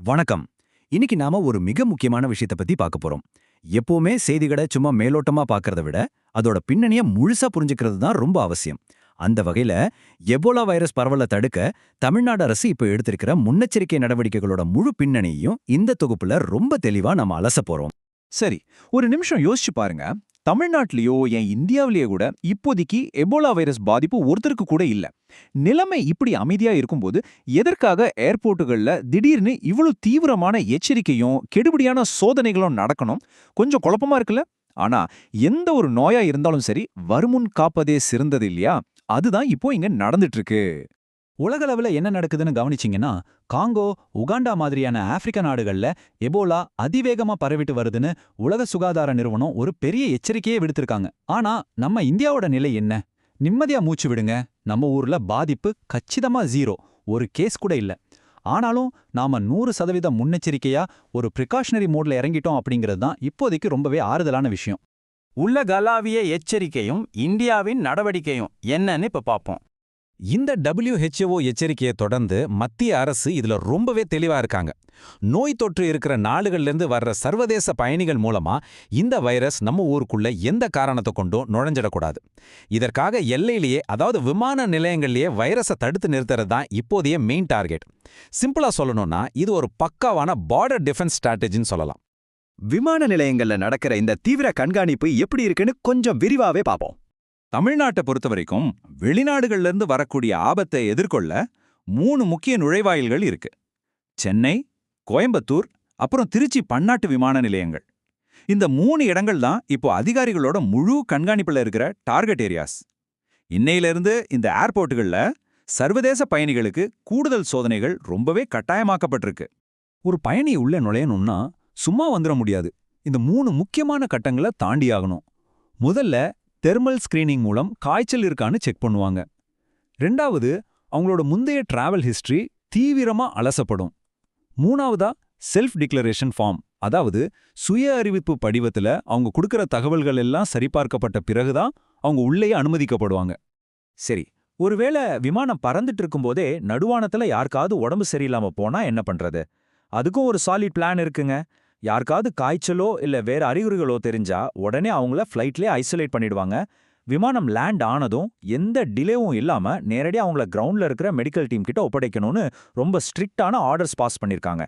வணக்கம். இன்னைக்கு நாம ஒரு மிக முக்கியமான விஷயத்தை பத்தி பார்க்க போறோம். எப்பவுமே செய்திகளை சும்மா மேலோட்டமா பார்க்கறத விட அதோட பின்னணிய முழுசா புரிஞ்சுக்கிறது தான் ரொம்ப அவசியம். அந்த வகையில எபோலா வைரஸ் பரவலை தடுக்க தமிழ்நாடு அரசு இப்ப எடுத்திருக்கிற முன்னெச்சரிக்கை நடவடிக்கைகளோட முழு பின்னணியையும் இந்த தொகுப்புல ரொம்ப தெளிவா நாம அலச போறோம். சரி, ஒரு நிமிஷம் யோசிச்சு பாருங்க. தமிழ்நாட்டிலேயோ ஏன் இந்தியாவிலேயே கூட இப்போதைக்கு எபோலா வைரஸ் பாதிப்பு ஒருத்தருக்கு கூட இல்ல. நிலைமை இப்படி அமைதியா இருக்கும்போது எதற்காக ஏர்போர்ட்டுகள்ல திடீர்னு இவ்வளவு தீவிரமான எச்சரிக்கையும் கெடுபிடியான சோதனைகளும் நடக்கணும்? கொஞ்சம் குழப்பமா இருக்குல்ல? ஆனா எந்த ஒரு நோயா இருந்தாலும் சரி, வருமுன் காப்பதே சிறந்தது இல்லையா? அதுதான் இப்போ இங்க நடந்துட்டு இருக்கு. உலகளவுல என்ன நடக்குதுன்னு கவனிச்சிங்கன்னா, காங்கோ, உகாண்டா மாதிரியான ஆப்பிரிக்க நாடுகள்ல எபோலா அதிவேகமா பரவிட்டு வருதுன்னு உலக சுகாதார நிறுவனம் ஒரு பெரிய எச்சரிக்கையே விடுத்திருக்காங்க. ஆனா நம்ம இந்தியாவோட நிலை என்ன? நிம்மதியா மூச்சு விடுங்க, நம்ம ஊர்ல பாதிப்பு கச்சிதமா 0, ஒரு கேஸ் கூட இல்ல. ஆனாலும் நாம 100% முன்னெச்சரிக்கையா ஒரு பிரிகாஷனரி மோட்ல இறங்கிட்டோம் அப்படிங்கிறது தான் இப்போதைக்கு ரொம்பவே ஆறுதலான விஷயம். உலகளாவிய எச்சரிக்கையும் இந்தியாவின் நடவடிக்கையும் என்னன்னு இப்ப பார்ப்போம். இந்த WHO எச்சரிக்கையை தொடர்ந்து மத்திய அரசு இதுல ரொம்பவே தெளிவா இருக்காங்க. நோய் தொற்று இருக்கிற நாடுகள்லேருந்து வர்ற சர்வதேச பயணிகள் மூலமா இந்த வைரஸ் நம்ம ஊருக்குள்ள எந்த காரணத்தை கொண்டும் நுழைஞ்சிடக்கூடாது. இதற்காக எல்லையிலேயே, அதாவது விமான நிலையங்கள்லயே வைரஸை தடுத்து நிறுத்துறது தான் இப்போதைய மெயின் டார்கெட். சிம்பிளா சொல்லணும்னா இது ஒரு பக்காவான பார்டர் டிஃபென்ஸ் ஸ்ட்ராட்டஜின்னு சொல்லலாம். விமான நிலையங்கள்ல நடக்கிற இந்த தீவிர கண்காணிப்பு எப்படி இருக்குன்னு கொஞ்சம் விரிவாவே பார்ப்போம். தமிழ்நாட்டை பொறுத்த வரைக்கும் வெளிநாடுகள்ல இருந்து வரக்கூடிய ஆபத்தை எதிர்கொள்ள 3 முக்கிய நுழைவாயில்கள் இருக்கு. சென்னை, கோயம்புத்தூர், அப்புறம் திருச்சி பன்னாட்டு விமான நிலையங்கள். இந்த 3 இடங்கள் தான் இப்போ அதிகாரிகளோட முழு கண்காணிப்புல இருக்கிற டார்கெட் ஏரியாஸ். இன்னையிலிருந்து இந்த ஏர்போர்ட்டுகள்ல சர்வதேச பயணிகளுக்கு கூடுதல் சோதனைகள் ரொம்பவே கட்டாயமாக்கப்பட்டிருக்கு. ஒரு பயணி உள்ள நுழையணும்னா சும்மா வந்துட முடியாது. இந்த 3 முக்கியமான கட்டங்களை தாண்டியாகணும். முதல்ல தெர்மல் ஸ்கிரீனிங் மூலம் காய்ச்சல் இருக்கான்னு செக் பண்ணுவாங்க. ரெண்டாவது, அவங்களோட முந்தைய டிராவல் ஹிஸ்டரி தீவிரமா அலசப்படும். மூணாவதா செல்ஃப் டிக்ளரேஷன் ஃபார்ம், அதாவது சுய அறிவிப்பு படிவத்துல அவங்க கொடுக்கிற தகவல்கள் எல்லாம் சரிபார்க்கப்பட்ட பிறகுதான் அவங்க உள்ளேயே அனுமதிக்கப்படுவாங்க. சரி, ஒருவேளை விமானம் பறந்துட்டு இருக்கும்போதே நடுவானத்துல யாருக்காவது உடம்பு சரியில்லாம போனா என்ன பண்றது? அதுக்கும் ஒரு சாலிட் பிளான் இருக்குங்க. யாருக்காவது காய்ச்சலோ இல்ல வேற அறிகுறிகளோ தெரிஞ்சா உடனே அவங்கள ஃப்ளைட்லேயே ஐசோலேட் பண்ணிடுவாங்க. விமானம் லேண்ட் ஆனதும் எந்த டிலேவும் இல்லாம நேரடியாக அவங்கள கிரவுண்ட்ல இருக்கிற மெடிக்கல் டீம் கிட்ட ஒப்படைக்கணும்னு ரொம்ப ஸ்ட்ரிக்டான ஆர்டர்ஸ் பாஸ் பண்ணிருக்காங்க.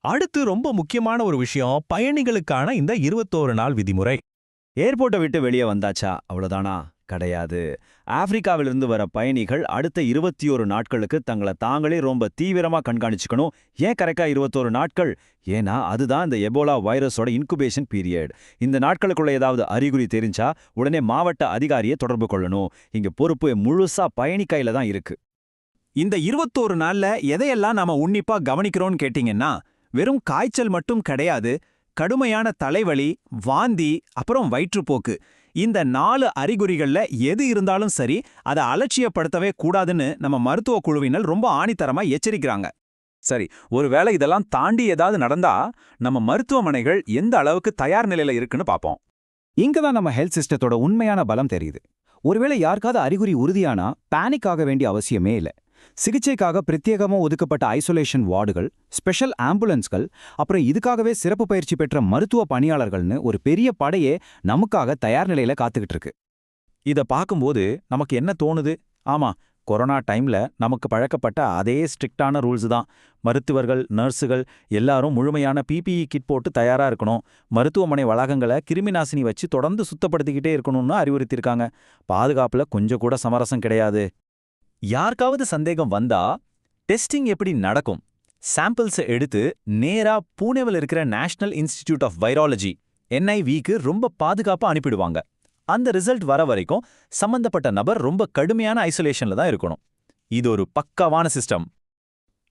அடுத்து ரொம்ப முக்கியமான ஒரு விஷயம், பயணிகளுக்கான இந்த 21 நாள் விதிமுறை. ஏர்போர்ட்டை விட்டு வெளியே வந்தாச்சா அவ்வளவுதானா? கிடையாது. ஆப்பிரிக்காவிலிருந்து வர பயணிகள் அடுத்த 21 நாட்களுக்கு தங்களை தாங்களே ரொம்ப தீவிரமா கண்காணிச்சுக்கணும். ஏன் கரெக்டா 21 நாட்கள்? ஏன்னா அதுதான் இந்த எபோலா வைரஸோட இன்குபேஷன் பீரியட். இந்த நாட்களுக்குள்ள ஏதாவது அறிகுறி தெரிஞ்சா உடனே மாவட்ட அதிகாரியை தொடர்பு கொள்ளணும். இங்க பொறுப்பு முழுசா பயணி கையில தான் இருக்கு. இந்த 21 நாள்ல எதையெல்லாம் நாம உன்னிப்பா கவனிக்கிறோம்னு கேட்டீங்கன்னா, வெறும் காய்ச்சல் மட்டும் கிடையாது. கடுமையான தலைவலி, வாந்தி, அப்புறம் வயிற்றுப்போக்கு, இந்த 4 அறிகுறிகள்ல எது இருந்தாலும் சரி, அதை அலட்சியப்படுத்தவே கூடாதுன்னு நம்ம மருத்துவ குழுவினர் ரொம்ப ஆணித்தரமா எச்சரிக்கிறாங்க. சரி, ஒருவேளை இதெல்லாம் தாண்டி ஏதாவது நடந்தா நம்ம மருத்துவமனைகள் எந்த அளவுக்கு தயார் நிலையில இருக்குன்னு பார்ப்போம். இங்கதான் நம்ம ஹெல்த் சிஸ்டத்தோட உண்மையான பலம் தெரியுது. ஒருவேளை யாருக்காவது அறிகுறி உறுதியானா பேனிக் ஆக வேண்டிய அவசியமே இல்லை. சிகிச்சைக்காக பிரத்யேகமா ஒதுக்கப்பட்ட ஐசோலேஷன் வார்டுகள், ஸ்பெஷல் ஆம்புலன்ஸ்கள், அப்புறம் இதுக்காகவே சிறப்பு பயிற்சி பெற்ற மருத்துவ பணியாளர்கள்னு ஒரு பெரிய படையே நமக்காக தயார் நிலையில காத்துக்கிட்டு இருக்கு. இத பார்க்கும்போது நமக்கு என்ன தோணுது? ஆமா, கொரோனா டைம்ல நமக்கு பழக்கப்பட்ட அதே ஸ்ட்ரிக்டான ரூல்ஸ் தான். மருத்துவர்கள், நர்ஸுகள் எல்லாரும் முழுமையான PPE கிட் போட்டு தயாரா இருக்கணும். மருத்துவமனை வளாகங்களை கிருமிநாசினி வச்சு தொடர்ந்து சுத்தப்படுத்திக்கிட்டே இருக்கணும்னு அறிவுறுத்தியிருக்காங்க. பாதுகாப்புல கொஞ்சம் கூட சமரசம் கிடையாது. யாருக்காவது சந்தேகம் வந்தா டெஸ்டிங் எப்படி நடக்கும்? சாம்பிள்ஸை எடுத்து நேரா பூனேவில் இருக்கிற நேஷனல் இன்ஸ்டிடியூட் ஆஃப் வைராலஜி NIVக்கு ரொம்ப பாதுகாப்பா அனுப்பிடுவாங்க. அந்த ரிசல்ட் வர வரைக்கும் சம்பந்தப்பட்ட நபர் ரொம்ப கடுமையான ஐசோலேஷன்ல தான் இருக்கணும். இது ஒரு பக்காவான சிஸ்டம்.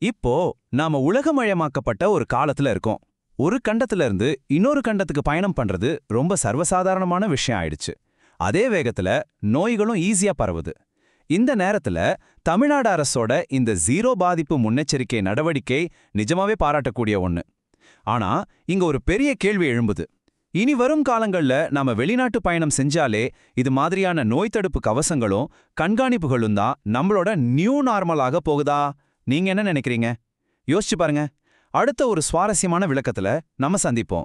இப்போ நாம உலகமயமாக்கப்பட்ட ஒரு காலத்துல இருக்கோம். ஒரு கண்டத்துல இருந்து இன்னொரு கண்டத்துக்கு பயணம் பண்றது ரொம்ப சர்வசாதாரணமான விஷயம் ஆயிடுச்சு. அதே வேகத்துல நோய்களும் ஈஸியா பரவுது. இந்த நேரத்துல தமிழ்நாடு அரசோட இந்த 0 பாதிப்பு முன்னெச்சரிக்கை நடவடிக்கை நிஜமாவே பாராட்டக்கூடிய ஒண்ணு. ஆனா இங்க ஒரு பெரிய கேள்வி எழும்புது. இனி வரும் காலங்கள்ல நாம வெளிநாட்டு பயணம் செஞ்சாலே இது மாதிரியான நோய் தடுப்பு கவசங்களும் கண்காணிப்புகளும் தான் நம்மளோட நியூ நார்மலாக போகுதா? நீங்க என்ன நினைக்கிறீங்க? யோசிச்சு பாருங்க. அடுத்த ஒரு சுவாரஸ்யமான விளக்கத்துல நம்ம சந்திப்போம்.